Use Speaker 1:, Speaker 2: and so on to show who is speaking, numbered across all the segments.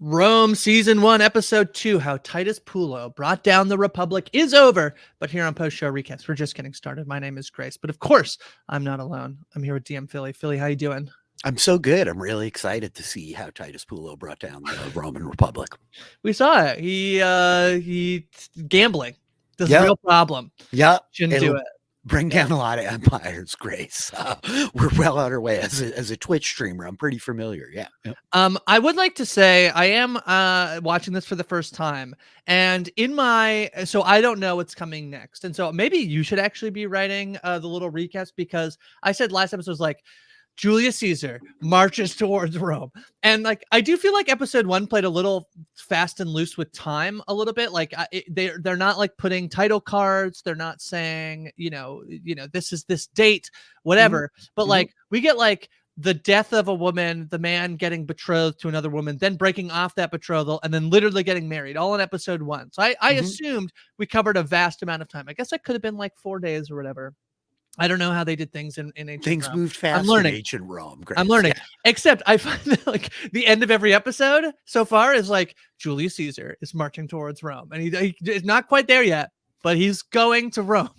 Speaker 1: Rome Season 1, Episode 2, How Titus Pullo Brought Down the Republic is over. But here on Post-Show Recaps, we're just getting started. My name is Grace. But of course, I'm not alone. I'm here with DM Philly. Philly, how you doing?
Speaker 2: I'm so good. I'm really excited to see how Titus Pullo brought down the Roman Republic.
Speaker 1: We saw it. He gambling. This is a real problem.
Speaker 2: Yeah.
Speaker 1: Shouldn't do it.
Speaker 2: Bring down a lot of empires, Grace. We're well on our way. As a Twitch streamer, I'm pretty familiar. Yeah.
Speaker 1: I would like to say I am watching this for the first time, and so I don't know what's coming next, and so maybe you should actually be writing the little recaps, because I said last episode was like Julius Caesar marches towards Rome, and like I do feel like episode 1 played a little fast and loose with time a little bit. Like they're not like putting title cards, they're not saying you know this is this date, whatever. But like we get like the death of a woman, the man getting betrothed to another woman, then breaking off that betrothal, and then literally getting married, all in episode 1. So I assumed we covered a vast amount of time. I guess that could have been like 4 days or whatever. I don't know how they did things in ancient
Speaker 2: things
Speaker 1: Rome.
Speaker 2: moved fast in ancient Rome. Grace.
Speaker 1: I'm learning. Yeah. Except I find that like the end of every episode so far is like Julius Caesar is marching towards Rome, and he's not quite there yet, but he's going to Rome.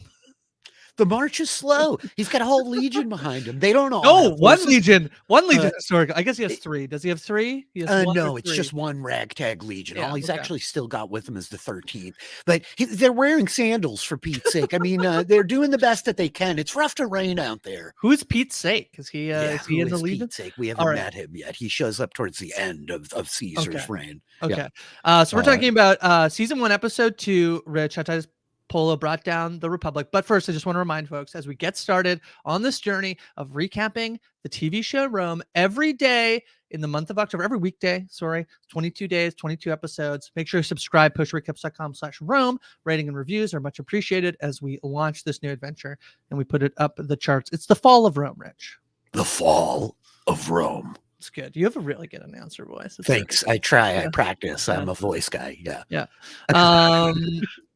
Speaker 2: The march is slow. He's got a whole legion behind him. They don't all.
Speaker 1: No, one legion historical. I guess he has 3. Does he have 3? He has
Speaker 2: no, it's just one ragtag legion.
Speaker 1: Yeah,
Speaker 2: all he's actually still got with him is the 13th. But they're wearing sandals, for Pete's sake. I mean, they're doing the best that they can. It's rough to rain out there.
Speaker 1: Who's Pete's sake? Is he in the legion?
Speaker 2: Pete's sake? We haven't met him yet. He shows up towards the end of Caesar's reign.
Speaker 1: Okay. Yeah. So we're talking about season 1, episode 2. Rich, how Titus Pullo brought down the Republic. But first, I just want to remind folks, as we get started on this journey of recapping the TV show Rome every day in the month of October, every weekday, 22 days, 22 episodes. Make sure you subscribe, postrecaps.com/Rome. Rating and reviews are much appreciated as we launch this new adventure and we put it up the charts. It's the fall of Rome, Rich.
Speaker 2: The fall of Rome.
Speaker 1: It's good. You have a really good announcer voice.
Speaker 2: Thanks. I try. I practice. I'm a voice guy. Yeah.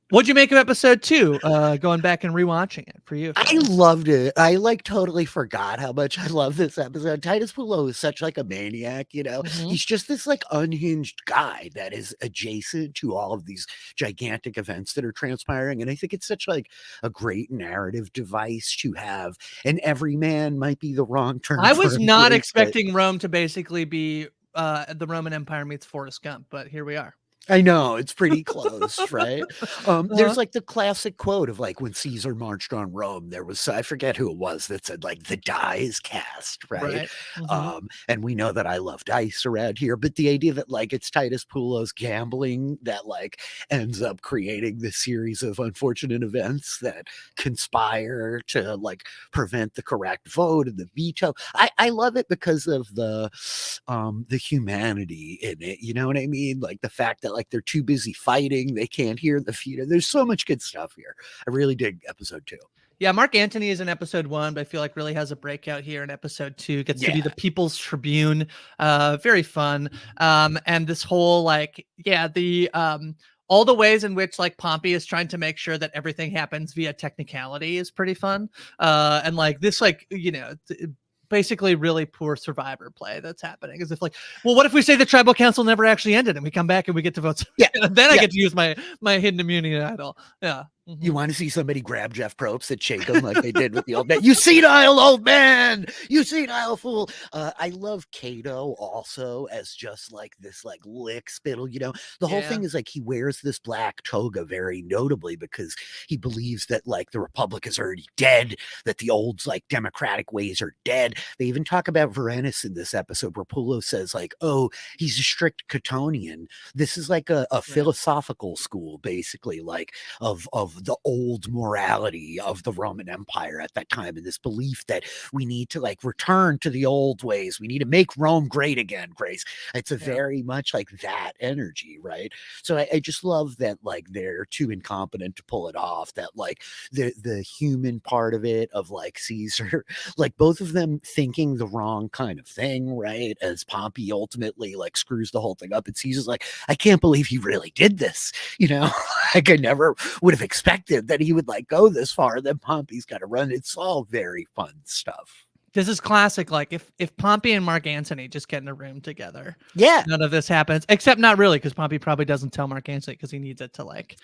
Speaker 1: What'd you make of episode 2? Going back and rewatching it for you.
Speaker 2: I loved it. I like totally forgot how much I love this episode. Titus Pullo is such like a maniac, you know. He's just this like unhinged guy that is adjacent to all of these gigantic events that are transpiring. And I think it's such like a great narrative device to have. And every man might be the wrong term.
Speaker 1: I was not expecting Rome to basically be the Roman Empire meets Forrest Gump, but here we are.
Speaker 2: I know, it's pretty close, right? There's like the classic quote of like when Caesar marched on Rome, there was, I forget who it was, that said like the die is cast, right? And we know that I love dice around here, but the idea that like it's Titus Pullo's gambling that like ends up creating this series of unfortunate events that conspire to like prevent the correct vote and the veto. I love it because of the humanity in it, you know what I mean? Like the fact that like they're too busy fighting, they can't hear the feet. There's so much good stuff here. I really dig episode 2.
Speaker 1: Yeah, Mark Antony is in episode 1, but I feel like really has a breakout here in episode 2. Gets to be the People's Tribune. Very fun. And this whole like, all the ways in which like Pompey is trying to make sure that everything happens via technicality is pretty fun. And like this, like, you know, basically really poor survivor play that's happening, as if like, well, what if we say the tribal council never actually ended and we come back and we get to vote? Then I get to use my hidden immunity idol.
Speaker 2: You want to see somebody grab Jeff Probst and shake him like they did with the old man? You senile old man! You senile fool! I love Cato also as just like this like lick spittle, you know. The whole thing is like he wears this black toga very notably because he believes that like the Republic is already dead, that the old like democratic ways are dead. They even talk about Varenus in this episode where Pullo says like, oh, he's a strict Catonian. This is like a philosophical school basically, like of the old morality of the Roman Empire at that time, and this belief that we need to like return to the old ways. We need to make Rome great again, Grace. It's a very much like that energy, right? So I just love that like they're too incompetent to pull it off, that like the human part of it, of like Caesar, like both of them thinking the wrong kind of thing, right? As Pompey ultimately like screws the whole thing up, and Caesar's like, I can't believe he really did this, you know. Like I never would have expected that he would like go this far. Then Pompey's got to run. It's all very fun stuff.
Speaker 1: This is classic. Like if Pompey and Mark Antony just get in a room together,
Speaker 2: Yeah.
Speaker 1: none of this happens. Except not really, because Pompey probably doesn't tell Mark Antony because he needs it to like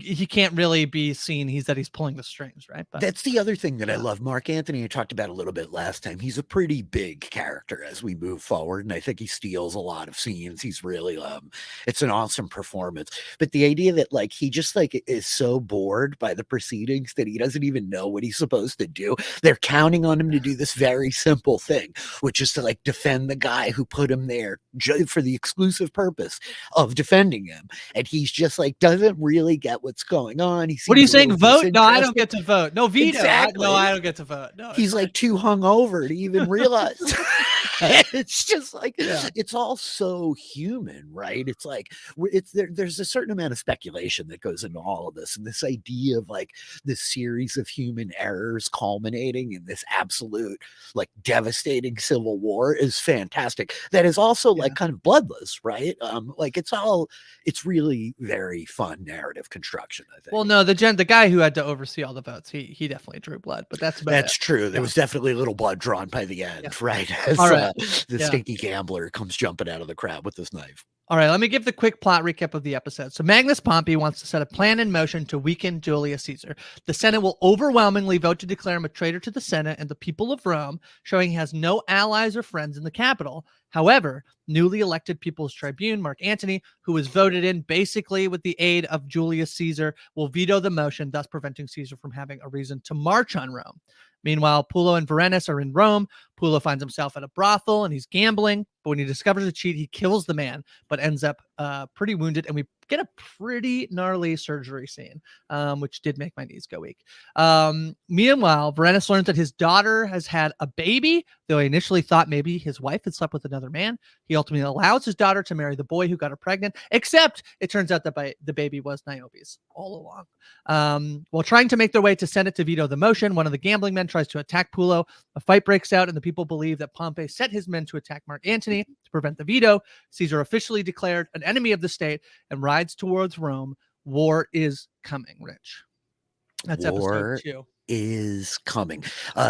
Speaker 1: he can't really be seen. He's pulling the strings, right? But
Speaker 2: that's the other thing that I love. Mark Antony, I talked about a little bit last time. He's a pretty big character as we move forward, and I think he steals a lot of scenes. He's really it's an awesome performance. But the idea that like he just like is so bored by the proceedings that he doesn't even know what he's supposed to do. They're counting on him to do this very simple thing, which is to like defend the guy who put him there for the exclusive purpose of defending him, and he's just like doesn't really get what's going on.
Speaker 1: What are you saying? Vote? No, I don't get to vote. No, veto.
Speaker 2: Exactly.
Speaker 1: No, I don't get to vote. No,
Speaker 2: he's like too hungover to even realize. It's just like it's all so human, right? It's like there's a certain amount of speculation that goes into all of this, and this idea of like this series of human errors culminating in this absolute like devastating civil war is fantastic. That is also like kind of bloodless, right? Like it's really very fun narrative construction, I think.
Speaker 1: Well, no, the guy who had to oversee all the votes, he definitely drew blood, but that's
Speaker 2: true. There was definitely a little blood drawn by the end, right? As,
Speaker 1: all right.
Speaker 2: The stinky gambler comes jumping out of the crowd with this knife.
Speaker 1: All right, let me give the quick plot recap of the episode. So Magnus Pompey wants to set a plan in motion to weaken Julius Caesar. The Senate will overwhelmingly vote to declare him a traitor to the Senate and the people of Rome, showing he has no allies or friends in the capital. However, newly elected People's Tribune, Mark Antony, who was voted in basically with the aid of Julius Caesar, will veto the motion, thus preventing Caesar from having a reason to march on Rome. Meanwhile, Pullo and Varenus are in Rome. Pullo finds himself at a brothel and he's gambling. But when he discovers a cheat, he kills the man, but ends up pretty wounded. And we get a pretty gnarly surgery scene, which did make my knees go weak. Meanwhile, Varenus learns that his daughter has had a baby, though he initially thought maybe his wife had slept with another man. He ultimately allows his daughter to marry the boy who got her pregnant, except it turns out that the baby was Niobe's all along. While trying to make their way to Senate to veto the motion, one of the gambling men tries to attack Pullo. A fight breaks out, and the people believe that Pompey set his men to attack Mark Antony to prevent the veto. Caesar officially declared an enemy of the state and rides towards Rome. War is coming, Rich. That's episode 2.
Speaker 2: Is coming.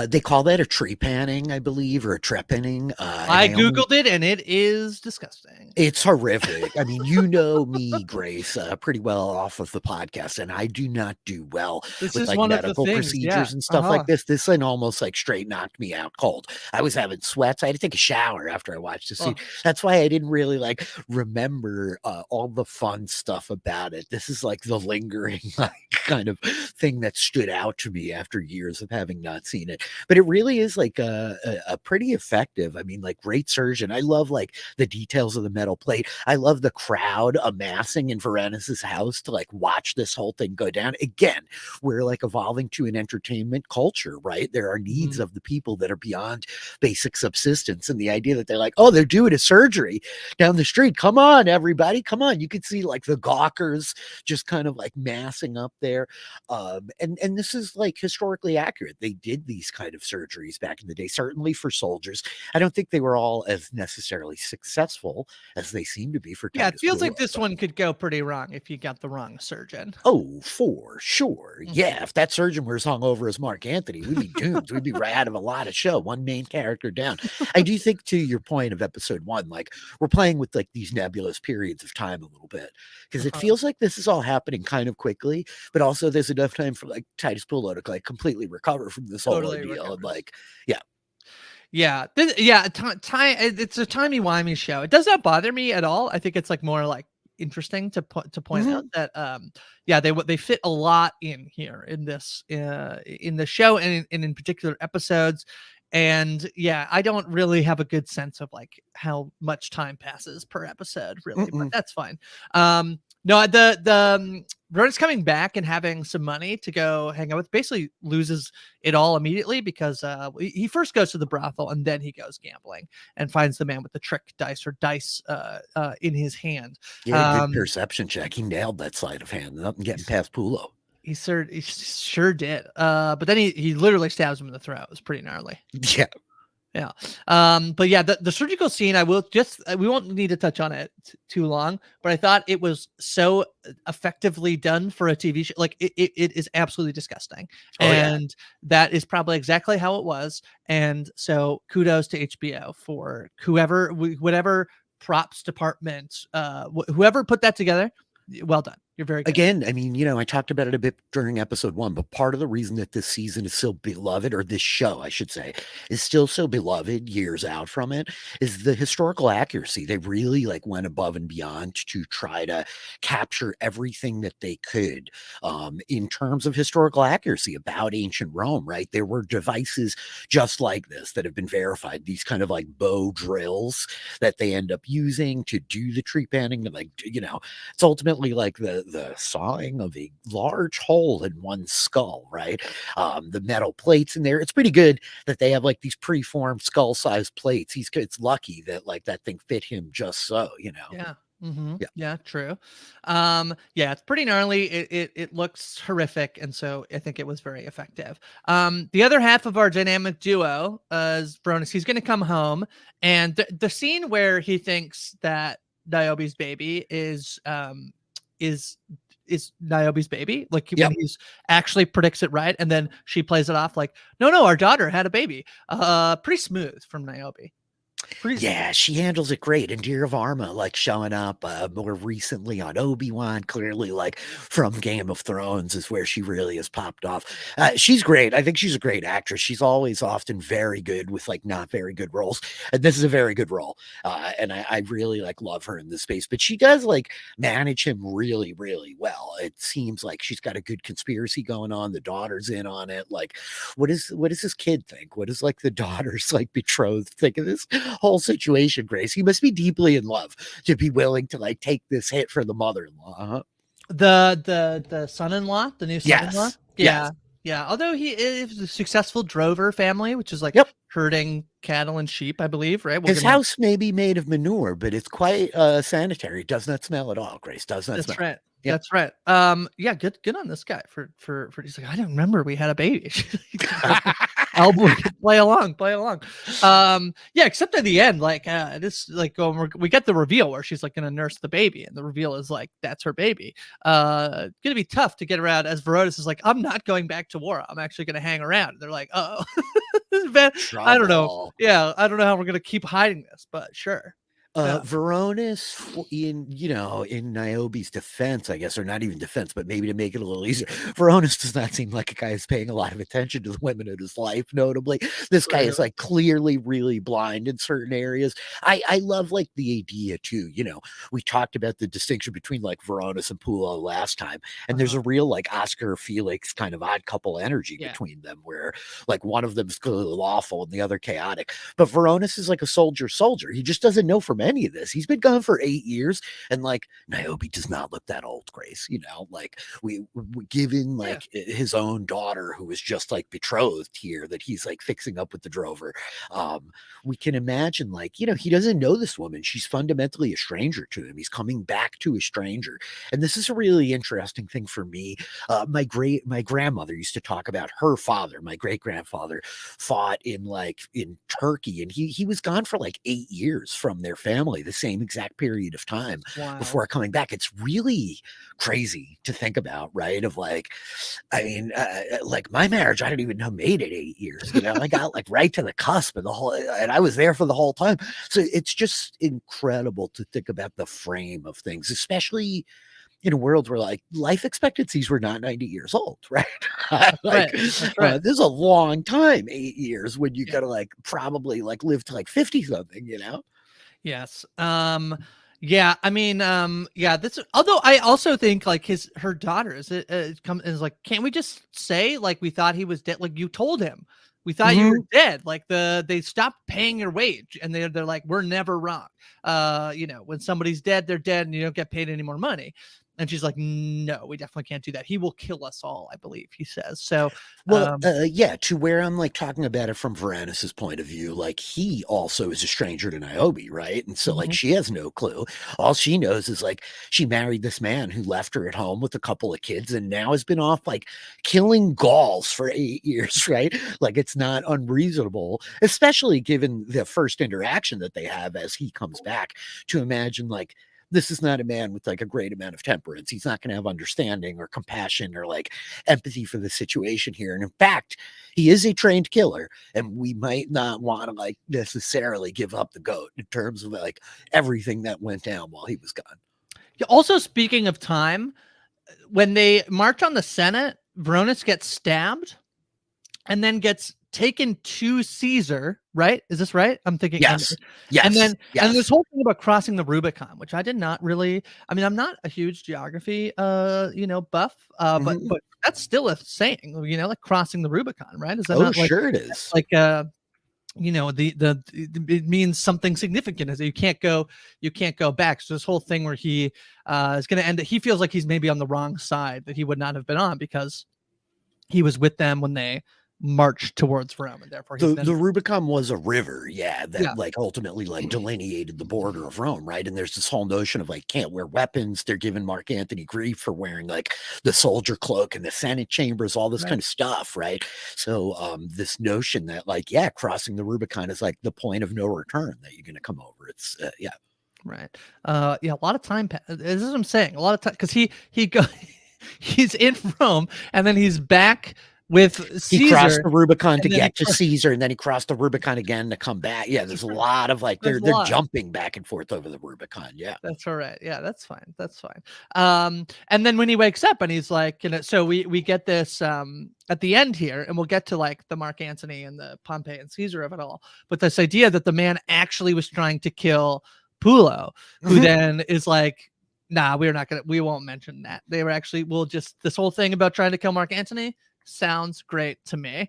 Speaker 2: They call that a tree panning, I believe, or a trepanning.
Speaker 1: I Googled it, and it is disgusting.
Speaker 2: It's horrific. I mean, you know me, Grace, pretty well off of the podcast, and I do not do well with like medical procedures and stuff like this. This one almost like straight knocked me out cold. I was having sweats. I had to take a shower after I watched the scene. That's why I didn't really like remember all the fun stuff about it. This is like the lingering like kind of thing that stood out to me after years of having not seen it. But it really is like a pretty effective, I mean, like great surgeon. I love like the details of the metal plate. I love the crowd amassing in Varenus's house to like watch this whole thing go down. Again, we're like evolving to an entertainment culture, right? There are needs of the people that are beyond basic subsistence. And the idea that they're like, oh, they're doing a surgery down the street. Come on, everybody. Come on. You could see like the gawkers just kind of like massing up there. And this is like historically accurate. They did these kind of surgeries back in the day, certainly for soldiers. I don't think they were all as necessarily successful as they seem to be for Titus.
Speaker 1: Yeah, it feels like this one could go pretty wrong if you got the wrong surgeon.
Speaker 2: Oh, for sure. Yeah, if that surgeon was hung over as Mark Antony, we'd be doomed. We'd be right out of a lot of show, one main character down. I do think, to your point of episode 1, like we're playing with like these nebulous periods of time a little bit, because it feels like this is all happening kind of quickly, but also there's enough time for like Titus Pullo to like completely recover from this whole ordeal. And like,
Speaker 1: it's a timey-wimey show. It does not bother me at all. I think it's like more like interesting to point out that they fit a lot in here in this in the show and in particular episodes. And yeah, I don't really have a good sense of like how much time passes per episode, really, but that's fine. No, the Vernon's coming back and having some money to go hang out with, basically loses it all immediately because he first goes to the brothel and then he goes gambling and finds the man with the trick dice in his hand.
Speaker 2: Yeah, good perception check. He nailed that sleight of hand. Nothing getting past Pullo.
Speaker 1: He sure did. But then he literally stabs him in the throat. It was pretty gnarly.
Speaker 2: Yeah.
Speaker 1: Yeah. But yeah, the surgical scene, I will just we won't need to touch on it too long, but I thought it was so effectively done for a TV show. Like it is absolutely disgusting.
Speaker 2: Oh yeah.
Speaker 1: And that is probably exactly how it was. And so kudos to HBO for whatever props department, whoever put that together. Well done. You're very good.
Speaker 2: Again, I mean, I talked about it a bit during episode 1, but part of the reason that this season is so beloved, or this show, I should say, is still so beloved years out from it, is the historical accuracy. They really like went above and beyond to try to capture everything that they could in terms of historical accuracy about ancient Rome, right? There were devices just like this that have been verified, these kind of like bow drills that they end up using to do the tree panning, like, it's ultimately like the sawing of a large hole in one's skull, right? The metal plates in there. It's pretty good that they have like these preformed skull-sized plates. It's lucky that like that thing fit him just so,
Speaker 1: Yeah. Mm-hmm.
Speaker 2: Yeah.
Speaker 1: Yeah, true. Yeah, it's pretty gnarly. It looks horrific, and so I think it was very effective. The other half of our dynamic duo is Veronis. He's going to come home, and the scene where he thinks that Niobe's baby is Niobe's baby, like when
Speaker 2: Yep.
Speaker 1: he's actually predicts it right, and then she plays it off like, no, our daughter had a baby. Pretty smooth from Niobe. Pretty smooth.
Speaker 2: Yeah, she handles it great. And Dear Varma, like showing up more recently on Obi-Wan, clearly like from Game of Thrones is where she really has popped off. She's great. I think she's a great actress. She's always often very good with like not very good roles. And this is a very good role. And I really like love her in this space, but she does like manage him really, really well. It seems like she's got a good conspiracy going on. The daughter's in on it. Like, what does this kid think? What does like the daughter's like betrothed think of this whole situation, Grace? He must be deeply in love to be willing to like take this hit for the mother-in-law. Huh?
Speaker 1: The son-in-law, the new son-in-law.
Speaker 2: Yes.
Speaker 1: Yeah.
Speaker 2: Yes.
Speaker 1: Yeah. Although he is a successful drover family, which is like
Speaker 2: Yep.
Speaker 1: herding cattle and sheep, I believe, right?
Speaker 2: His house may be made of manure, but it's quite sanitary. Does not smell at all, Grace. Does not
Speaker 1: That's
Speaker 2: smell.
Speaker 1: right.
Speaker 2: Yep.
Speaker 1: That's right. Yeah, good on this guy for he's like, I didn't remember we had a baby. Elbow, play along. Yeah, except at the end, like this, like we get the reveal where she's like gonna nurse the baby, and the reveal is like that's her baby. Gonna be tough to get around as Veronis is like, I'm not going back to war. I'm actually gonna hang around. They're like, oh, I don't know.
Speaker 2: Trouble.
Speaker 1: Yeah, I don't know how we're gonna keep hiding this, but sure. Yeah.
Speaker 2: Veronis, in Niobe's defense, I guess, or not even defense, but maybe to make it a little easier, Veronis does not seem like a guy who's paying a lot of attention to the women in his life. Notably, this guy is like clearly really blind in certain areas. I love like the idea too. We talked about the distinction between like Veronis and Pullo last time, and there's a real like Oscar Felix kind of odd couple energy between them, where like one of them is clearly lawful and the other chaotic. But Veronis is like a soldier. He just doesn't know from any of this. He's been gone for 8 years, and like Niobe does not look that old, Grace. Like we given like his own daughter who was just like betrothed here that he's like fixing up with the drover. We can imagine like, he doesn't know this woman. She's fundamentally a stranger to him. He's coming back to a stranger. And this is a really interesting thing for me. My grandmother used to talk about her father, my great grandfather, fought in Turkey, and he was gone for like 8 years from their family, the same exact period of time before coming back. It's really crazy to think about, right? Of like, I mean, like my marriage, I don't even know made it 8 years. I got like right to the cusp of the whole, and I was there for the whole time. So it's just incredible to think about the frame of things, especially in a world where like life expectancies were not 90 years old, right? Like,
Speaker 1: That's right.
Speaker 2: This is a long time, 8 years, when you gotta like probably like live to like 50 something,
Speaker 1: Yes. Yeah, I mean, yeah, this, although I also think like her daughter is like, can't we just say like we thought he was dead? Like you told him we thought you were dead. Like they stopped paying your wage, and they're like, we're never wrong. When somebody's dead, they're dead, and you don't get paid any more money. And she's like, no, we definitely can't do that. He will kill us all, I believe he says. So,
Speaker 2: Well, yeah, to where I'm like talking about it from Varanus's point of view, like he also is a stranger to Niobe, right? And so like
Speaker 1: mhm,
Speaker 2: she has no clue. All she knows is like she married this man who left her at home with a couple of kids and now has been off like killing Gauls for 8 years, right? Like it's not unreasonable, especially given the first interaction that they have as he comes back, to imagine like this is not a man with like a great amount of temperance. He's not going to have understanding or compassion or like empathy for the situation here. And in fact, he is a trained killer, and we might not want to like necessarily give up the goat in terms of like everything that went down while he was gone.
Speaker 1: yeah, also, speaking of time, when they march on the Senate, Veronis gets stabbed and then gets taken to Caesar, right? Is this right? I'm thinking.
Speaker 2: Yes,
Speaker 1: And
Speaker 2: yes,
Speaker 1: then and this
Speaker 2: yes.
Speaker 1: whole thing about crossing the Rubicon, which I did not really. I mean, I'm not a huge geography, buff,
Speaker 2: Mhm.
Speaker 1: but that's still a saying, like crossing the Rubicon, right? Is that
Speaker 2: Oh,
Speaker 1: not like
Speaker 2: sure it is.
Speaker 1: like it means something significant, is that you can't go back. So this whole thing where he is going to end it, he feels like he's maybe on the wrong side that he would not have been on because he was with them when they marched towards Rome, and therefore he's
Speaker 2: The
Speaker 1: been.
Speaker 2: Rubicon was a river, yeah, that
Speaker 1: Yeah,
Speaker 2: like ultimately like delineated the border of Rome, right? And there's this whole notion of like can't wear weapons. They're giving Mark Antony grief for wearing like the soldier cloak in the Senate chambers, all this
Speaker 1: right,
Speaker 2: kind of stuff, right? So this notion that like yeah, crossing the Rubicon is like the point of no return that you're going to come over. It's yeah.
Speaker 1: right. Yeah, a lot of time. This is what I'm saying. A lot of time because he go he's in Rome and then he's back with
Speaker 2: He crossed
Speaker 1: Caesar,
Speaker 2: the Rubicon to
Speaker 1: and then
Speaker 2: get to Caesar, and then he crossed the Rubicon again to come back. Yeah, there's a lot of like
Speaker 1: there's a
Speaker 2: they're
Speaker 1: lot.
Speaker 2: jumping back and forth over the Rubicon. Yeah.
Speaker 1: That's all right. Yeah, that's fine. That's fine. And then when he wakes up and he's like, so we get this at the end here, and we'll get to like the Mark Antony and the Pompey and Caesar of it all. But this idea that the man actually was trying to kill Pullo, who
Speaker 2: Mhm.
Speaker 1: then is like, nah, we won't mention that. They were actually, we'll just, this whole thing about trying to kill Mark Antony sounds great to me.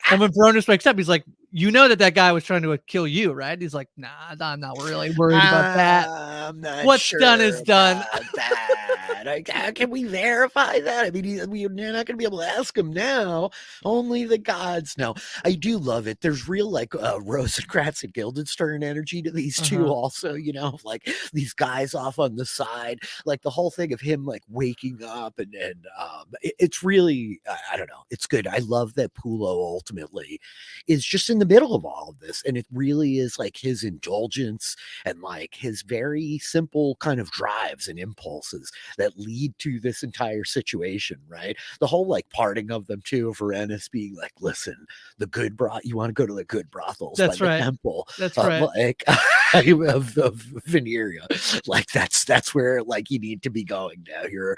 Speaker 1: And when Baronis wakes up, he's like, that guy was trying to kill you, right? He's like, nah, I'm not really worried about that.
Speaker 2: I'm not
Speaker 1: What's done
Speaker 2: sure
Speaker 1: is done.
Speaker 2: about that. Like, how can we verify that? I mean, we're not going to be able to ask him now. Only the gods know. I do love it. There's real like Rosencrantz and Guildenstern energy to these two.
Speaker 1: Uh-huh.
Speaker 2: Also, like these guys off on the side, like the whole thing of him like waking up and it's really I don't know. It's good. I love that Pullo ultimately is just in the middle of all of this, and it really is like his indulgence and like his very simple kind of drives and impulses that lead to this entire situation, right? The whole like parting of them too, for Ennis being like, listen, the good you want to go to the good brothels by
Speaker 1: That's
Speaker 2: the
Speaker 1: right.
Speaker 2: temple,
Speaker 1: That's right.
Speaker 2: like of Veneria. Like that's where like you need to be going now. You're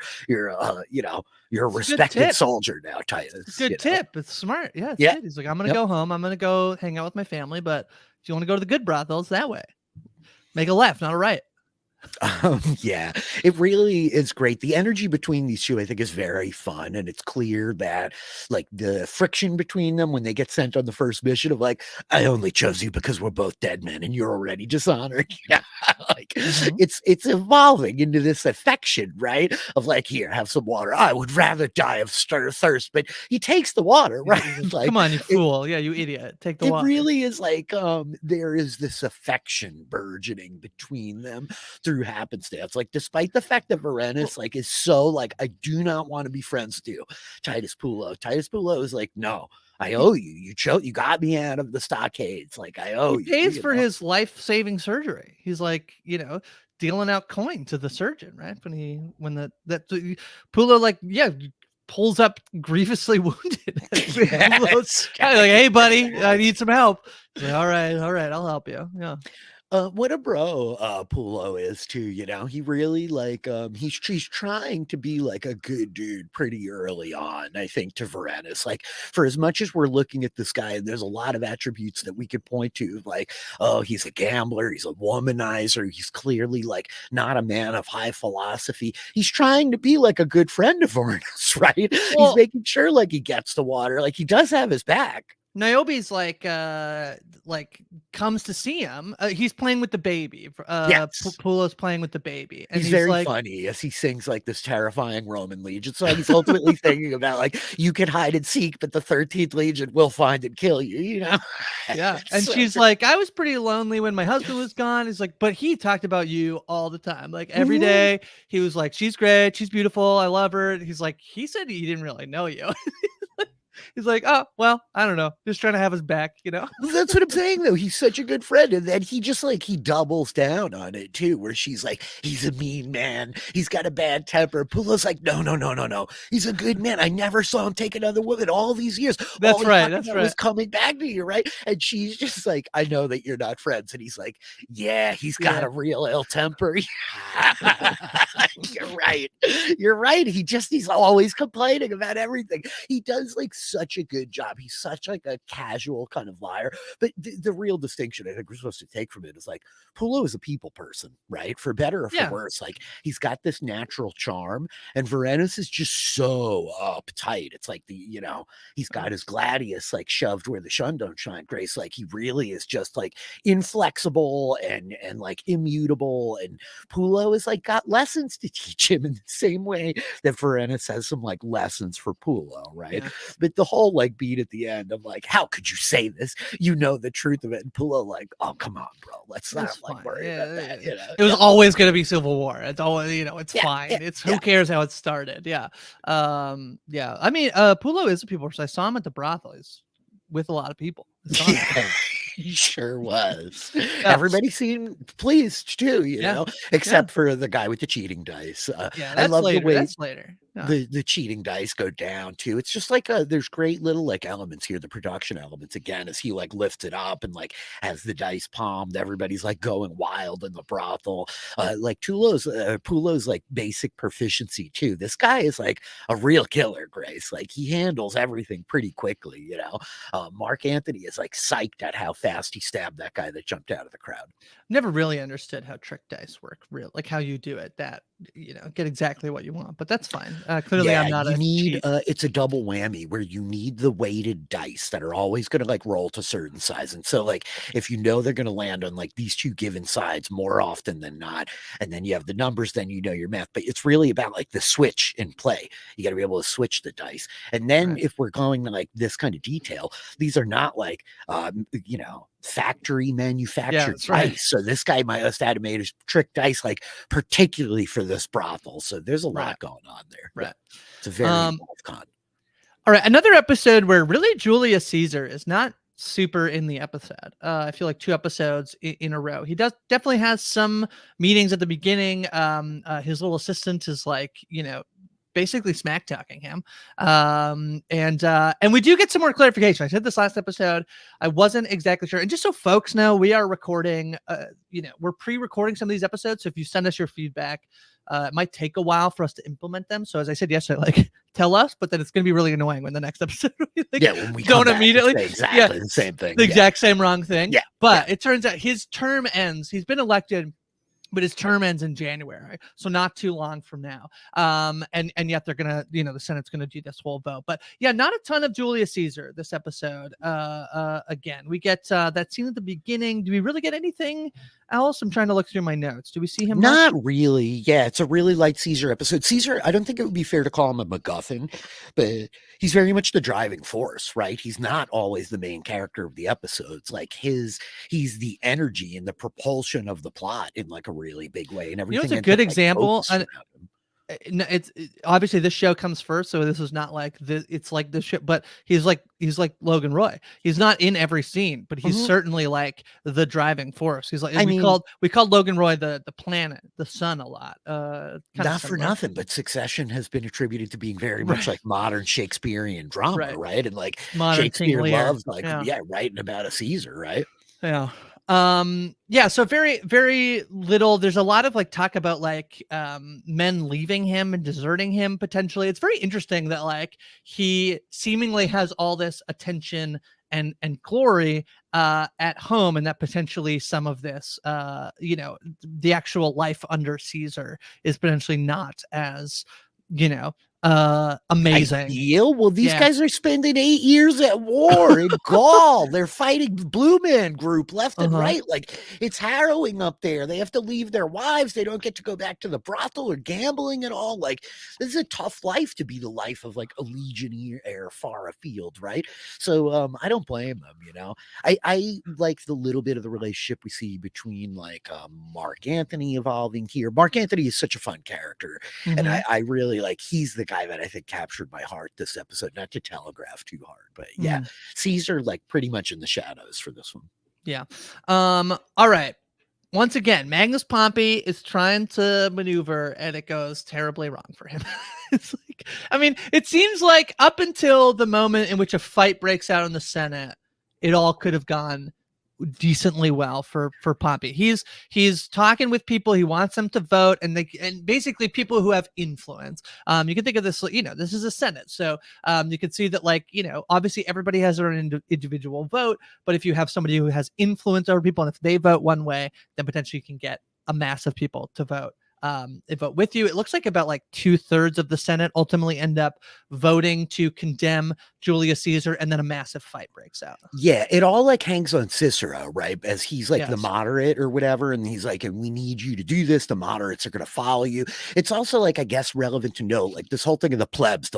Speaker 2: a
Speaker 1: It's a good
Speaker 2: respected
Speaker 1: tip.
Speaker 2: soldier now,
Speaker 1: It's a
Speaker 2: Titus,
Speaker 1: good tip. It's smart. Yeah, it's
Speaker 2: Yeah.
Speaker 1: good. He's like, I'm gonna
Speaker 2: Yep.
Speaker 1: go home. I'm gonna go hang out with my family, but if you want to go to the good brothels, that way. Make a left, not a right.
Speaker 2: Yeah, it really is great. The energy between these two, I think, is very fun, and it's clear that like the friction between them when they get sent on the first mission of like, I only chose you because we're both dead men, and you're already dishonored. Yeah, like
Speaker 1: Mhm.
Speaker 2: it's evolving into this affection, right? Of like, here, have some water. I would rather die of thirst, but he takes the water, right?
Speaker 1: He's like,
Speaker 2: Like
Speaker 1: come on, you
Speaker 2: it,
Speaker 1: fool. Yeah, you idiot. Take the
Speaker 2: it
Speaker 1: water.
Speaker 2: really is like there is this affection burgeoning between them through happenstance. Like, despite the fact that
Speaker 1: Well,
Speaker 2: Varenus like is so like, I do not want to be friends with you, Titus Pullo. Titus Pullo is like, no, I
Speaker 1: he
Speaker 2: owe you. You got me out of the stockades. Like, I
Speaker 1: he
Speaker 2: owe you,
Speaker 1: pays for his life-saving surgery. He's like, dealing out coin to the surgeon, right? Pullo, like, yeah, pulls up grievously wounded. Pullo's
Speaker 2: Yes.
Speaker 1: like, hey, buddy, I need some help. He's like, all right, I'll help you. Yeah.
Speaker 2: What a bro Pullo is too, he really like he's trying to be like a good dude pretty early on, I think, to Varanus. Like, for as much as we're looking at this guy, and there's a lot of attributes that we could point to, like, oh, he's a gambler, he's a womanizer, he's clearly like not a man of high philosophy. He's trying to be like a good friend of Varanus, right? He's
Speaker 1: Well,
Speaker 2: making sure like he gets the water, like he does have his back.
Speaker 1: Niobe's like comes to see him. He's playing with the baby.
Speaker 2: Yes.
Speaker 1: Pullo's playing with the baby, and
Speaker 2: He's
Speaker 1: he's
Speaker 2: very
Speaker 1: like,
Speaker 2: funny as he sings like this terrifying Roman legion song. He's ultimately thinking about like you can hide and seek, but the 13th Legion will find and kill you, you know?
Speaker 1: yeah. And
Speaker 2: So
Speaker 1: she's like, I was pretty lonely when my husband was gone. He's like, but he talked about you all the time. Like every
Speaker 2: mhm.
Speaker 1: day he was like, she's great, she's beautiful, I love her. He's like, he said he didn't really know you. He's like, oh, well, I don't know. Just trying to have his back, you know?
Speaker 2: Well, that's what I'm saying, though. He's such a good friend. And then he just like he doubles down on it too, where she's like, he's a mean man. He's got a bad temper. Pula's like, no, no, no, no, no. He's a good man. I never saw him take another woman all these years. All
Speaker 1: That's
Speaker 2: he
Speaker 1: right.
Speaker 2: talked
Speaker 1: That's
Speaker 2: about was
Speaker 1: right.
Speaker 2: coming back to you, right? And she's just like, I know that you're not friends. And he's like, yeah, he's got
Speaker 1: Yeah.
Speaker 2: a real ill temper. You're right. You're right. He's always complaining about everything. He does like such a good job. He's such like a casual kind of liar. But the real distinction I think we're supposed to take from it is like Pullo is a people person, right? For better or for
Speaker 1: Yeah.
Speaker 2: worse. Like he's got this natural charm, and Varenis is just so uptight. It's like he's got his gladius like shoved where the sun don't shine, Grace. Like he really is just like inflexible and like immutable. And Pullo is like got lessons to teach him in the same way that Varenis has some like lessons for Pullo, right?
Speaker 1: Yeah.
Speaker 2: But the whole like beat at the end of like, how could you say this? You know the truth of it. And Pullo like, oh come on, bro. Let's not
Speaker 1: It's
Speaker 2: like
Speaker 1: fine.
Speaker 2: worry about
Speaker 1: Yeah,
Speaker 2: that. You know?
Speaker 1: it was
Speaker 2: Yeah.
Speaker 1: always going to be civil war. It's always, it's
Speaker 2: Yeah.
Speaker 1: fine.
Speaker 2: Yeah.
Speaker 1: It's who
Speaker 2: Yeah.
Speaker 1: cares how it started. Yeah. Yeah. I mean, Pullo is a people person. I saw him at the brothel. He's with a lot of people. I saw him.
Speaker 2: Yeah. He sure was.
Speaker 1: Yeah.
Speaker 2: Everybody seemed pleased too,
Speaker 1: Yeah. Yeah.
Speaker 2: except for the guy with the cheating dice.
Speaker 1: Yeah.
Speaker 2: I
Speaker 1: That's
Speaker 2: love the
Speaker 1: later.
Speaker 2: way
Speaker 1: That's later. Yeah.
Speaker 2: the cheating dice go down too. It's just like there's great little like elements here, the production elements again, as he like lifts it up and like has the dice palmed, everybody's like going wild in the brothel. Like Pullo's like basic proficiency too. This guy is like a real killer, Grace. Like he handles everything pretty quickly. Mark Anthony is like psyched at how fast he stabbed that guy that jumped out of the crowd.
Speaker 1: Never really understood how trick dice work, real like how you do it. That get exactly what you want, but that's fine. Clearly, I'm
Speaker 2: Yeah,
Speaker 1: not
Speaker 2: you
Speaker 1: a
Speaker 2: need
Speaker 1: cheat.
Speaker 2: it's a double whammy where you need the weighted dice that are always gonna like roll to certain size. And so like if you know they're gonna land on like these two given sides more often than not, and then you have the numbers, then you know your math. But it's really about like the switch in play. You got to be able to switch the dice. And then
Speaker 1: Right.
Speaker 2: if we're going to like this kind of detail, these are not like factory
Speaker 1: Yeah,
Speaker 2: manufactured
Speaker 1: that's right.
Speaker 2: dice. So this guy must have made his trick dice like particularly for this brothel. So there's a
Speaker 1: Right.
Speaker 2: lot going on there. Yeah.
Speaker 1: Right.
Speaker 2: It's a very
Speaker 1: Um.
Speaker 2: involved con.
Speaker 1: All right, another episode where really Julius Caesar is not super in the episode. I feel like two episodes in a row. He does definitely has some meetings at the beginning. His little assistant is like, basically smack talking him. And we do get some more clarification. I said this last episode. I wasn't exactly sure. And just so folks know, we are recording, we're pre-recording some of these episodes. So if you send us your feedback, it might take a while for us to implement them. So as I said yesterday, like tell us, but then it's going to be really annoying when the next episode
Speaker 2: Yeah, when we
Speaker 1: don't
Speaker 2: come back
Speaker 1: immediately
Speaker 2: and say exactly the same thing.
Speaker 1: the exact same wrong thing.
Speaker 2: Yeah.
Speaker 1: But it turns out his term ends. He's been elected, but his term ends in January, so not too long from now. And yet they're gonna, the Senate's gonna do this whole vote. But yeah, not a ton of Julius Caesar this episode. Again, we get that scene at the beginning. Do we really get anything else? I'm trying to look through my notes. Do we see him?
Speaker 2: Not really. Yeah, it's a really light Caesar episode. Caesar, I don't think it would be fair to call him a MacGuffin, but he's very much the driving force, right? He's not always the main character of the episodes. Like he's the energy and the propulsion of the plot in like a really big way, and everything.
Speaker 1: It's a
Speaker 2: ends
Speaker 1: good
Speaker 2: up, like,
Speaker 1: example.
Speaker 2: focused around him.
Speaker 1: Obviously this show comes first, so this is not like this. It's like the shit, but he's like Logan Roy. He's not in every scene, but he's certainly like the driving force. He's like we called Logan Roy the planet, the sun a lot.
Speaker 2: Not for nothing, but Succession has been attributed to being very much like modern Shakespearean drama, right? And like
Speaker 1: modern King
Speaker 2: Shakespeare
Speaker 1: Lear.
Speaker 2: loves like writing about a Caesar, right?
Speaker 1: Yeah. So very, very little. There's a lot of like talk about like men leaving him and deserting him potentially. It's very interesting that like he seemingly has all this attention and glory at home, and that potentially some of this the actual life under Caesar is potentially not as Amazing.
Speaker 2: Ideal? Well, these
Speaker 1: Yeah.
Speaker 2: guys are spending 8 years at war in Gaul. They're fighting the Blue Man Group left and right. Like, it's harrowing up there. They have to leave their wives. They don't get to go back to the brothel or gambling at all. Like, this is a tough life to be the life of like a legionnaire far afield, right? So I don't blame them, you know. I like the little bit of the relationship we see between like Mark Anthony evolving here. Mark Anthony is such a fun character. And I really like, he's the guy that I think captured my heart this episode, not to telegraph too hard, but yeah, Caesar like pretty much in the shadows for this one.
Speaker 1: Yeah. All right. Once again, Magnus Pompey is trying to maneuver and it goes terribly wrong for him. It's like, I mean, it seems like up until the moment in which a fight breaks out in the Senate, it all could have gone decently well for Pompey. He's talking with people, he wants them to vote, and basically people who have influence. You can think of this, you know, this is a Senate, so you can see that, like, you know, obviously everybody has their own individual vote, but if you have somebody who has influence over people, and if they vote one way, then potentially you can get a mass of people to vote with you. It looks like about like 2/3 of the Senate ultimately end up voting to condemn Julius Caesar, and then a massive fight breaks out.
Speaker 2: Yeah, it all like hangs on Cicero, right? As he's like the
Speaker 1: Yes.
Speaker 2: moderate or whatever, and he's like, and we need you to do this. The moderates are going to follow you. It's also like, I guess, relevant to know like this whole thing of the plebs.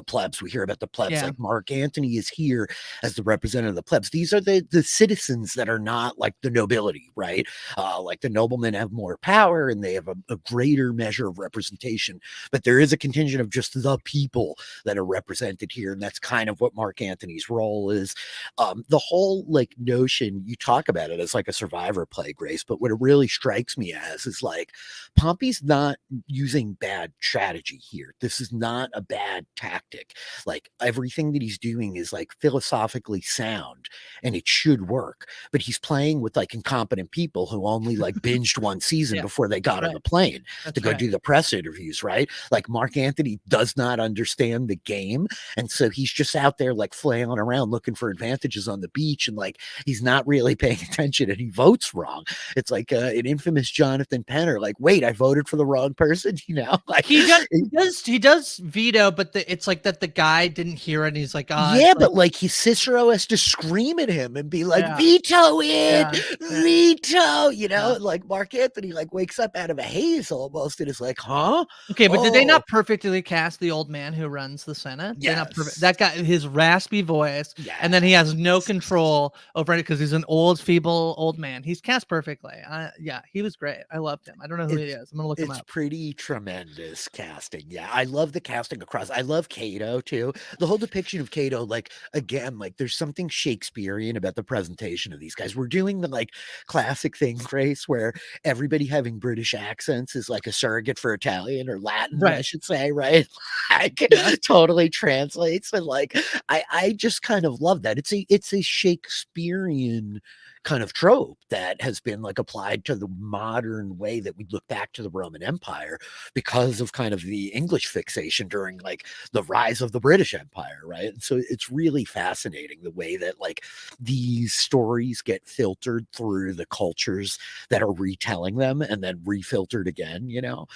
Speaker 2: We hear about the plebs.
Speaker 1: Yeah.
Speaker 2: Like Mark Antony is here as the representative of the plebs. These are the citizens that are not like the nobility, right? Like the noblemen have more power and they have a greater measure of representation, but there is a contingent of just the people that are represented here, and that's kind of what Mark Antony's role is. The whole like notion, you talk about it as like a survivor play, Grace, but what it really strikes me as is like Pompey's not using bad strategy here. This is not a bad tactic. Like everything that he's doing is like philosophically sound and it should work, but he's playing with like incompetent people who only like binged one season before they got on the plane to go do the press interviews, right? Like Mark Antony does not understand the game, and so he's just out there like flailing around looking for advantages on the beach, and like he's not really paying attention, and he votes wrong. It's like an infamous Jonathan Penner, like, wait, I voted for the wrong person, you know? Like
Speaker 1: he does veto, but it's like that the guy didn't hear it, and he's like,
Speaker 2: yeah, but like Cicero has to scream at him and be like, veto it, veto, you know? Like Mark Antony like wakes up out of a haze almost and is like, huh?
Speaker 1: Okay, but did they not perfectly cast the old man who runs the Senate?
Speaker 2: Yeah,
Speaker 1: that guy, his raspy voice, and then he has no control over it because he's an old, feeble old man. He's cast perfectly. Yeah, he was great. I loved him. I don't know who he is. I'm gonna look him up.
Speaker 2: It's pretty tremendous casting. Yeah, I love the casting across. I love Cato too. The whole depiction of Cato, like again, like there's something Shakespearean about the presentation of these guys. We're doing the like classic thing, Grace, where everybody having British accents is like a surrogate for Italian or Latin, I should say, right? Like totally translates, and like I just kind of love that. It's a Shakespearean kind of trope that has been like applied to the modern way that we look back to the Roman Empire because of kind of the English fixation during like the rise of the British Empire, right? And so it's really fascinating the way that like these stories get filtered through the cultures that are retelling them and then refiltered again, you know?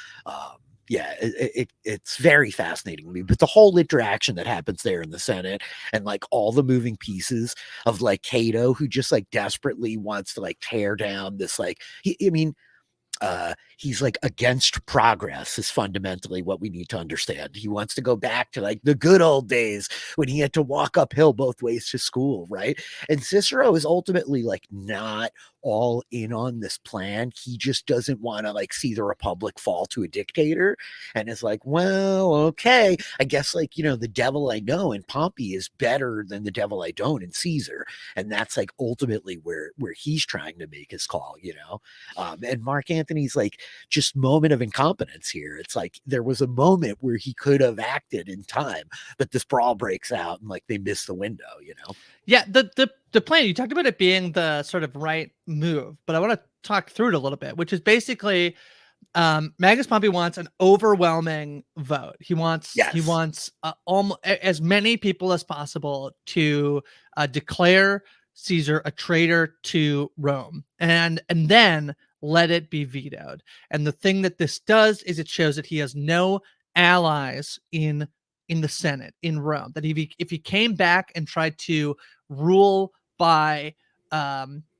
Speaker 2: Yeah, it's very fascinating to me. But the whole interaction that happens there in the Senate and like all the moving pieces of like Cato, who just like desperately wants to like tear down this, like, he's like against progress is fundamentally what we need to understand. He wants to go back to like the good old days when he had to walk uphill both ways to school, right? And Cicero is ultimately like not all in on this plan. He just doesn't want to like see the republic fall to a dictator, and is like, well, okay, I guess like, you know, the devil I know in Pompey is better than the devil I don't in Caesar, and that's like ultimately where he's trying to make his call, you know. And Mark Anthony's like just moment of incompetence here. It's like there was a moment where he could have acted in time, but this brawl breaks out and like they miss the window, you know.
Speaker 1: Yeah, the plan, you talked about it being the sort of right move, but I want to talk through it a little bit, which is basically Magnus Pompey wants an overwhelming vote. He wants almost as many people as possible to declare Caesar a traitor to Rome, and then let it be vetoed. And the thing that this does is it shows that he has no allies in in the Senate in Rome. That if he came back and tried to rule by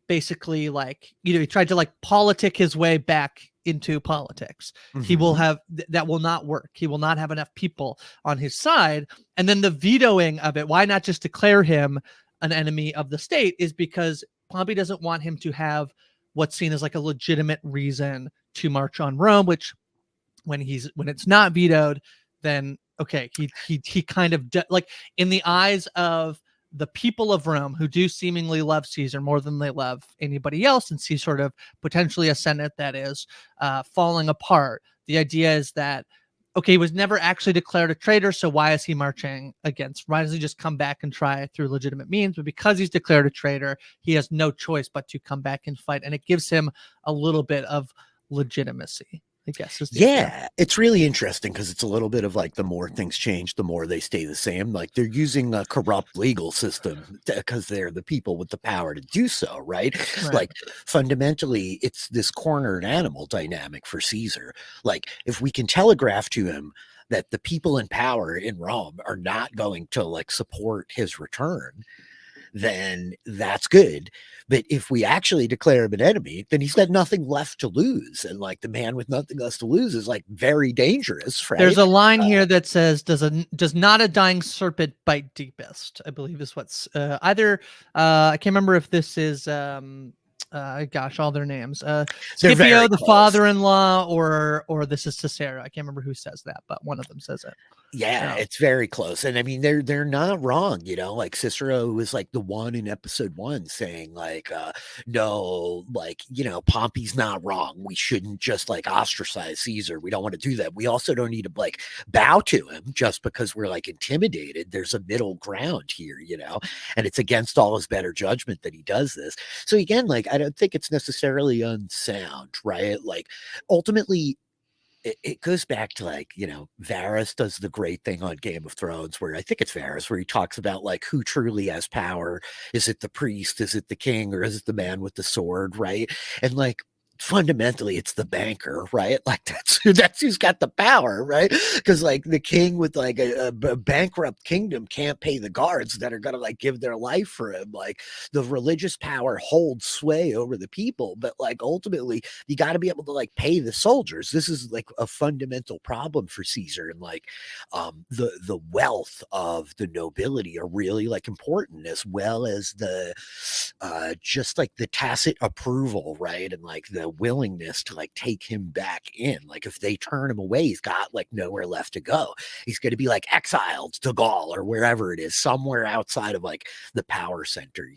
Speaker 1: basically like, he tried to like politic his way back into politics, he will have that will not work. He will not have enough people on his side. And then the vetoing of it, why not just declare him an enemy of the state, is because Pompey doesn't want him to have what's seen as like a legitimate reason to march on Rome, which when it's not vetoed, then okay, he kind of like, in the eyes of the people of Rome, who do seemingly love Caesar more than they love anybody else, and see sort of potentially a Senate that is falling apart. The idea is that, okay, he was never actually declared a traitor, so why is he marching against? Why doesn't he just come back and try through legitimate means? But because he's declared a traitor, he has no choice but to come back and fight, and it gives him a little bit of legitimacy, I guess.
Speaker 2: Yeah, it's really interesting because it's a little bit of like, the more things change, the more they stay the same. Like, they're using a corrupt legal system because they're the people with the power to do so, right? Like, fundamentally, it's this cornered animal dynamic for Caesar. Like, if we can telegraph to him that the people in power in Rome are not going to like support his return, then that's good. But if we actually declare him an enemy, then he's got nothing left to lose. And like, the man with nothing else to lose is like very dangerous, right?
Speaker 1: There's a line here that says, does not a dying serpent bite deepest? I believe is what's either I can't remember if this is gosh, all their names. Scipio, the father-in-law, or this is Cicero. I can't remember who says that, but one of them says it.
Speaker 2: Yeah, it's very close. And I mean, they're not wrong, like Cicero was like the one in episode 1 saying like, no, like, Pompey's not wrong. We shouldn't just like ostracize Caesar. We don't want to do that. We also don't need to like bow to him just because we're like intimidated. There's a middle ground here, and it's against all his better judgment that he does this. So again, like, I don't think it's necessarily unsound, right? Like, ultimately, it goes back to like, Varys does the great thing on Game of Thrones, where I think it's Varys, where he talks about like, who truly has power. Is it the priest? Is it the king? Or is it the man with the sword? Right. And like, fundamentally, it's the banker, right? Like, that's who's got the power, right? Because like, the king with like a bankrupt kingdom can't pay the guards that are gonna like give their life for him. Like, the religious power holds sway over the people, but like, ultimately, you got to be able to like pay the soldiers. This is like a fundamental problem for Caesar, and like, the wealth of the nobility are really like important, as well as the just like the tacit approval, right? And like the willingness to like take him back in. Like, if they turn him away, he's got like nowhere left to go. He's going to be like exiled to Gaul or wherever it is, somewhere outside of like the power center.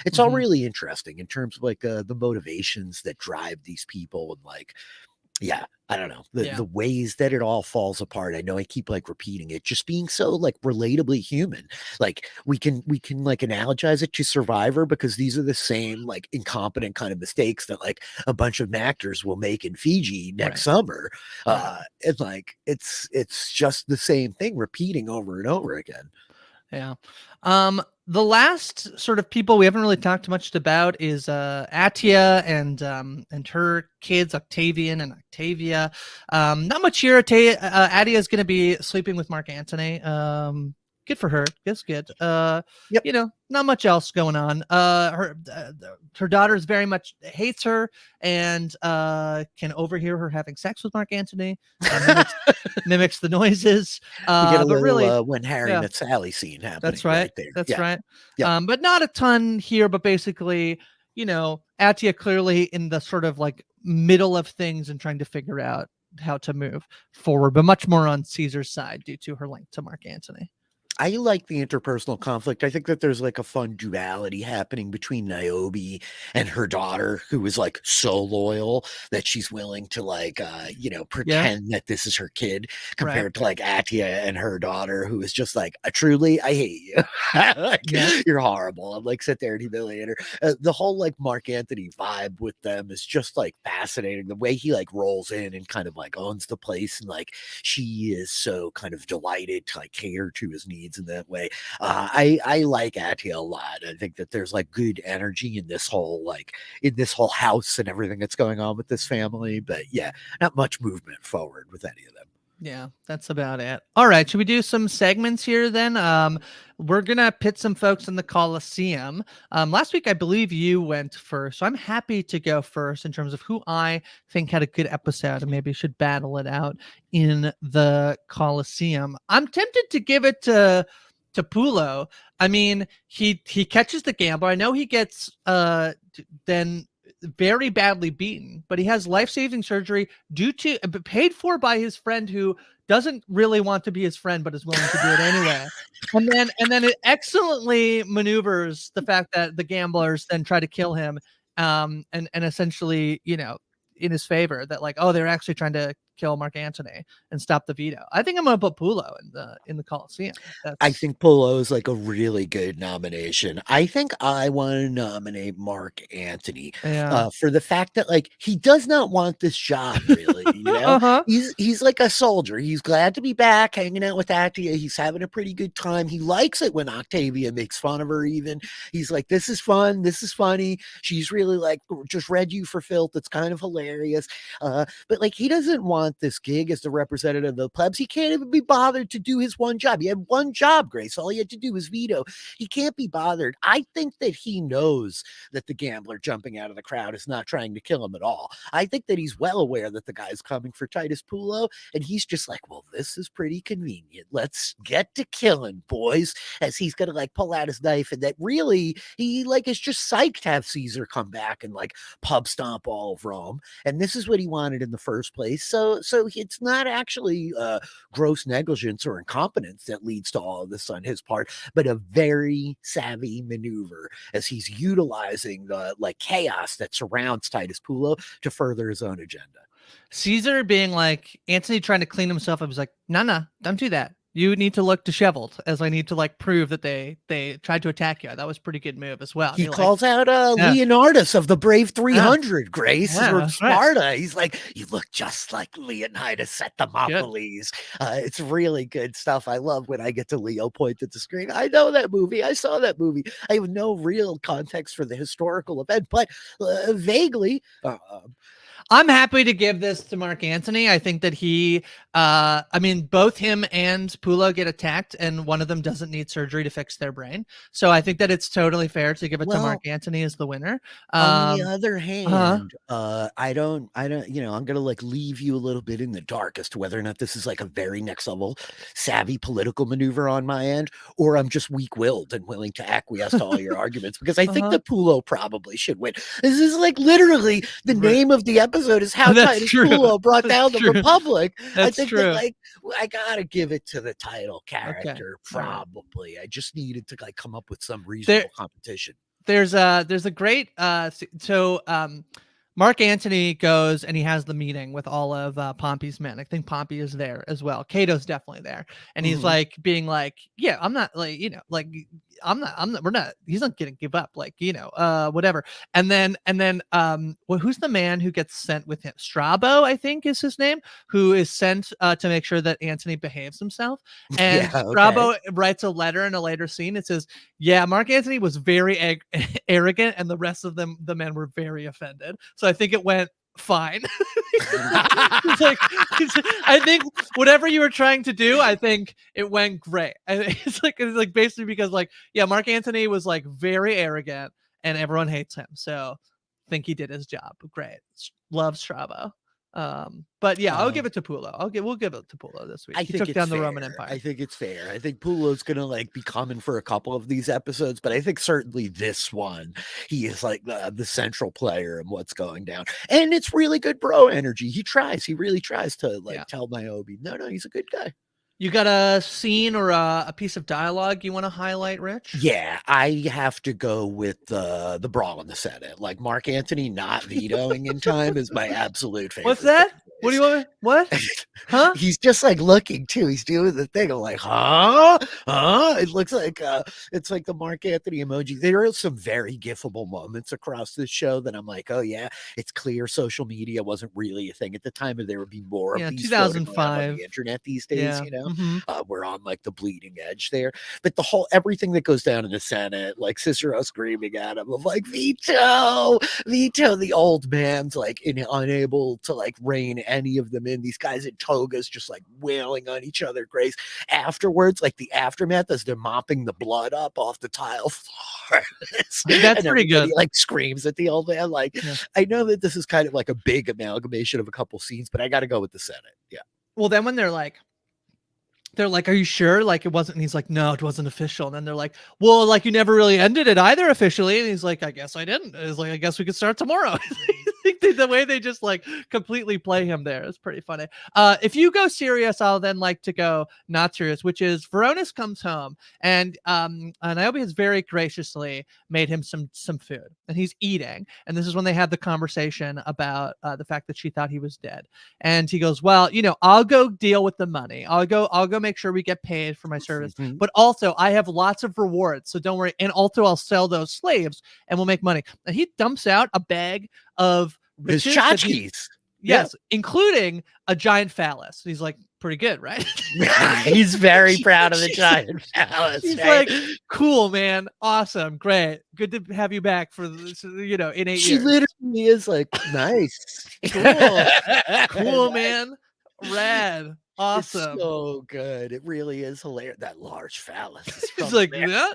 Speaker 2: It's all really interesting in terms of like the motivations that drive these people, and like, yeah, I don't know, the ways that it all falls apart. I know I keep like repeating it, just being so like relatably human. Like, we can like analogize it to Survivor, because these are the same like incompetent kind of mistakes that like a bunch of actors will make in Fiji next summer. And like, it's just the same thing repeating over and over again.
Speaker 1: Yeah. The last sort of people we haven't really talked much about is Attia and her kids, Octavian and Octavia. Not much here. Attia is going to be sleeping with Mark Antony. Good for her. That's good. Not much else going on. Her daughter is very much hates her and can overhear her having sex with Mark Antony. Mimics the noises.
Speaker 2: We get a
Speaker 1: but
Speaker 2: little
Speaker 1: really,
Speaker 2: when Harry met Sally scene happening.
Speaker 1: That's right.
Speaker 2: There.
Speaker 1: That's right. But not a ton here. But basically, Attia clearly in the sort of like middle of things and trying to figure out how to move forward, but much more on Caesar's side due to her link to Mark Antony.
Speaker 2: I like the interpersonal conflict. I think that there's like a fun duality happening between Niobe and her daughter, who is like so loyal that she's willing to like, pretend that this is her kid, compared to like Attia and her daughter, who is just like, truly, I hate you. You're horrible. I'm like, sit there and humiliate her. The whole like Mark Antony vibe with them is just like fascinating. The way he like rolls in and kind of like owns the place, and like, she is so kind of delighted to like cater to his needs in that way. I like Attia a lot. I think that there's like good energy in this whole house and everything that's going on with this family. But yeah, not much movement forward with any of them.
Speaker 1: Yeah, that's about it. All right, should we do some segments here then? We're gonna pit some folks in the Coliseum. Last week I believe you went first, so I'm happy to go first in terms of who I think had a good episode and maybe should battle it out in the Coliseum. I'm tempted to give it to Pullo. I mean, he catches the gamble. I know he gets then very badly beaten, but he has life-saving surgery due to paid for by his friend who doesn't really want to be his friend but is willing to do it anyway. And then it excellently maneuvers the fact that the gamblers then try to kill him, and essentially, in his favor, that like, oh, they're actually trying to kill Mark Antony and stop the veto. I think I'm gonna put Pulo in the Coliseum.
Speaker 2: I
Speaker 1: That's
Speaker 2: think Pullo is like a really good nomination. I think I want to nominate Mark Antony
Speaker 1: yeah.
Speaker 2: for the fact that like he does not want this job really.
Speaker 1: Uh-huh.
Speaker 2: He's like a soldier. He's glad to be back, hanging out with Actia. He's having a pretty good time. He likes it when Octavia makes fun of her. Even he's like, "This is fun. This is funny." She's really like just read you for filth. It's kind of hilarious. But like he doesn't want this gig as the representative of the plebs. He can't even be bothered to do his one job. He had one job, Grace. All he had to do was veto. He can't be bothered. I think that he knows that the gambler jumping out of the crowd is not trying to kill him at all. I think that he's well aware that the guy's coming for Titus Pullo, and he's just like, well, this is pretty convenient. Let's get to killing, boys, as he's gonna like pull out his knife, and that really he like is just psyched to have Caesar come back and like pub stomp all of Rome. And this is what he wanted in the first place. So it's not actually gross negligence or incompetence that leads to all of this on his part, but a very savvy maneuver as he's utilizing the like chaos that surrounds Titus Pullo to further his own agenda.
Speaker 1: Caesar being like, Antony trying to clean himself, I was like, no, don't do that. You need to look disheveled, as I need to like prove that they tried to attack you. That was a pretty good move as well.
Speaker 2: He
Speaker 1: Like,
Speaker 2: calls out
Speaker 1: yeah,
Speaker 2: Leonidas of the Brave
Speaker 1: yeah,
Speaker 2: 300, Grace,
Speaker 1: yeah,
Speaker 2: from
Speaker 1: that's right.
Speaker 2: Sparta. He's like, you look just like Leonidas at
Speaker 1: Good.
Speaker 2: Thermopylae. It's really good stuff. I love when I get to Leo point at the screen. I know that movie. I saw that movie. I have no real context for the historical event, but vaguely.
Speaker 1: I'm happy to give this to Mark Antony. I think that I mean, both him and Pullo get attacked, and one of them doesn't need surgery to fix their brain. So I think that it's totally fair to give it to Mark
Speaker 2: Well,
Speaker 1: Antony as the winner.
Speaker 2: on the other
Speaker 1: Uh-huh.
Speaker 2: hand, I don't, I'm gonna like leave you a little bit in the dark as to whether or not this is like a very next level savvy political maneuver on my end, or I'm just weak-willed and willing to acquiesce to all your arguments because I think
Speaker 1: Uh-huh.
Speaker 2: that Pullo probably should win. This is like literally the
Speaker 1: Right.
Speaker 2: name of the episode is how
Speaker 1: That's
Speaker 2: Titus
Speaker 1: true.
Speaker 2: Pullo brought
Speaker 1: That's
Speaker 2: down the
Speaker 1: true.
Speaker 2: Republic. I
Speaker 1: That's
Speaker 2: think that
Speaker 1: true.
Speaker 2: like I gotta give it to the title
Speaker 1: Okay.
Speaker 2: character,
Speaker 1: All right.
Speaker 2: probably. I just needed to like come up with some
Speaker 1: There
Speaker 2: reasonable competition.
Speaker 1: there's a great Mark Antony goes and he has the meeting with all of Pompey's men. I think Pompey is there as well. Cato's definitely there, and he's
Speaker 2: Mhm.
Speaker 1: like being like, yeah, I'm not like, I'm not, we're not, he's not gonna give up, like, whatever. And then well, who's the man who gets sent with him? Strabo, I think is his name, who is sent to make sure that Antony behaves himself. And
Speaker 2: Yeah, okay.
Speaker 1: Strabo writes a letter in a later scene. It says, yeah, Mark Antony was very arrogant, and the rest of them, the men, were very offended. So I think it went fine. It's like, I think whatever you were trying to do, I think it went great. It's like basically because like, yeah, Mark Antony was like very arrogant, and everyone hates him. So I think he did his job. Great. Love Strabo. But yeah, I'll give
Speaker 2: Um,
Speaker 1: it to Pullo. We'll give it to Pullo this week.
Speaker 2: I
Speaker 1: He
Speaker 2: think
Speaker 1: took
Speaker 2: it's
Speaker 1: down the Roman
Speaker 2: fair. I
Speaker 1: Empire.
Speaker 2: think it's fair. I think Pulo's gonna like be coming for a couple of these episodes, but I think certainly this one, he is like the central player in what's going down, and it's really good bro energy. He tries. He really tries to like
Speaker 1: Yeah.
Speaker 2: tell Niobe, no, he's a good guy.
Speaker 1: You got a scene or a piece of dialogue you want to highlight, Rich?
Speaker 2: Yeah, I have to go with the brawl in the Senate. Like Mark Antony not vetoing in time is my absolute
Speaker 1: What's
Speaker 2: favorite
Speaker 1: that?
Speaker 2: thing.
Speaker 1: What do you want? What? Huh?
Speaker 2: He's just like looking too. He's doing the thing. I'm like, huh? Huh? It looks like it's like the Mark Anthony emoji. There are some very gifable moments across this show that I'm like, oh yeah, it's clear social media wasn't really a thing at the time, and there would be more of
Speaker 1: Yeah,
Speaker 2: these floating around on
Speaker 1: 2005.
Speaker 2: the internet these days,
Speaker 1: Yeah. Mm-hmm.
Speaker 2: we're on like the bleeding edge there. But the whole everything that goes down in the Senate, like Cicero screaming at him of like veto, the old man's like unable to like rein any of them in. These guys in togas just like wailing on each other. Grace, afterwards, like the aftermath as they're mopping the blood up off the tile floor.
Speaker 1: That's pretty good.
Speaker 2: Like screams at the old man. Like, I know that this is kind of like a big amalgamation of a couple scenes, but I got to go with the Senate. Yeah.
Speaker 1: Well, then when they're like, are you sure? Like it wasn't, and he's like, no, it wasn't official. And then they're like, well, like you never really ended it either officially. And he's like, I guess I didn't. It's like, I guess we could start tomorrow. The way they just like completely play him there is pretty funny. If you go serious, I'll then like to go not serious, which is Veronis comes home and Niobe has very graciously made him some food and he's eating. And this is when they had the conversation about the fact that she thought he was dead. And he goes, well, you know, I'll go deal with the money. I'll go make sure we get paid for my service. But also I have lots of rewards. So don't worry. And also I'll sell those slaves and we'll make money. And he dumps out a bag of
Speaker 2: his tchotchkes.
Speaker 1: Yes, including a giant phallus. He's like, pretty good, right?
Speaker 2: He's very proud of the giant phallus.
Speaker 1: He's like, cool, man. Awesome. Great. Good to have you back for this, you know, in 8 years.
Speaker 2: She literally is like, nice.
Speaker 1: Cool, man. Rad. Awesome.
Speaker 2: It's so good. It really is hilarious. That large phallus.
Speaker 1: He's like, yeah.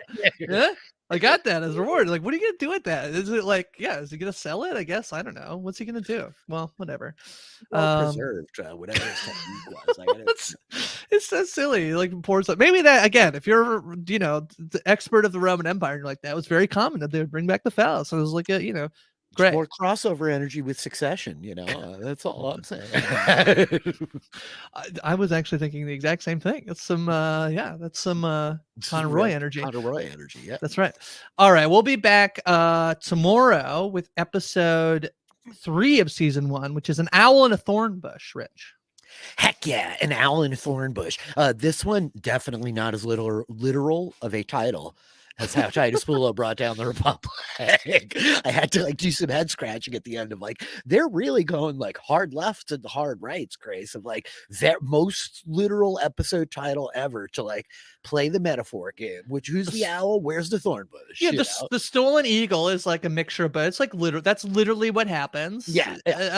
Speaker 1: I got that as a reward. Like, what are you gonna do with that? Is it like, is he gonna sell it? I guess I don't know. What's he gonna do? Well, whatever.
Speaker 2: Preserved, whatever his technique was.
Speaker 1: It's so silly. Like pours up. Maybe that again. If you're, you know, the expert of the Roman Empire, you're like that was very common that they would bring back the phallus. So it was like a, you know, great.
Speaker 2: More crossover energy with Succession, you know. That's all I'm saying.
Speaker 1: I was actually thinking the exact same thing. It's some that's some Conor Roy energy.
Speaker 2: Conor Roy energy, yeah.
Speaker 1: That's right. All right, we'll be back tomorrow with episode 3 of season 1, which is An Owl in a Thorn Bush, Rich.
Speaker 2: Heck yeah, An Owl in a Thorn Bush. This one definitely not as literal of a title as how Titus Pullo brought down the Republic. I had to like do some head scratching at the end of like, they're really going like hard left and hard rights, Grace, of like their most literal episode title ever to like play the metaphor game, which who's the owl? Where's the thorn bush?
Speaker 1: Yeah, the stolen eagle is like a mixture, but it's like that's literally what happens.
Speaker 2: Yeah.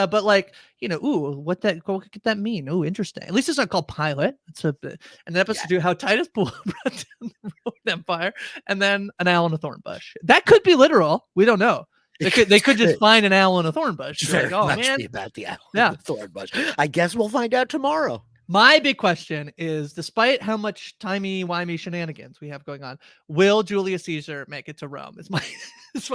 Speaker 1: But like, you know, what could that mean? Oh, interesting. At least it's not called Pilot. It's and the episode 2, how Titus Pullo brought down the Roman Empire, and then An Owl in a Thorn Bush. That could be literal. We don't know. They could just find an owl in a thorn bush.
Speaker 2: Like, oh man, about the owl in the thorn bush. I guess we'll find out tomorrow.
Speaker 1: My big question is, despite how much timey-wimey shenanigans we have going on, will Julius Caesar make it to Rome? Is my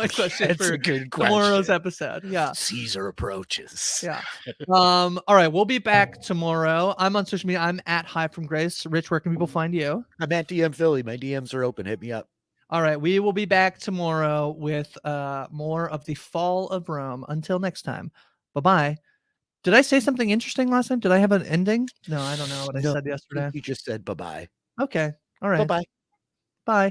Speaker 1: question.
Speaker 2: That's
Speaker 1: for
Speaker 2: a good
Speaker 1: tomorrow's
Speaker 2: question.
Speaker 1: episode. Yeah.
Speaker 2: Caesar approaches.
Speaker 1: Yeah. All right. We'll be back tomorrow. I'm on social media. I'm at Hi from Grace. Rich, where can people find you?
Speaker 2: I'm at DM Philly. My DMs are open. Hit me up.
Speaker 1: All right. We will be back tomorrow with more of the Fall of Rome. Until next time. Bye-bye. Did I say something interesting last time? Did I have an ending? No, I don't know what I said yesterday.
Speaker 2: You just said bye-bye.
Speaker 1: Okay. All right.
Speaker 2: Bye-bye.
Speaker 1: Bye.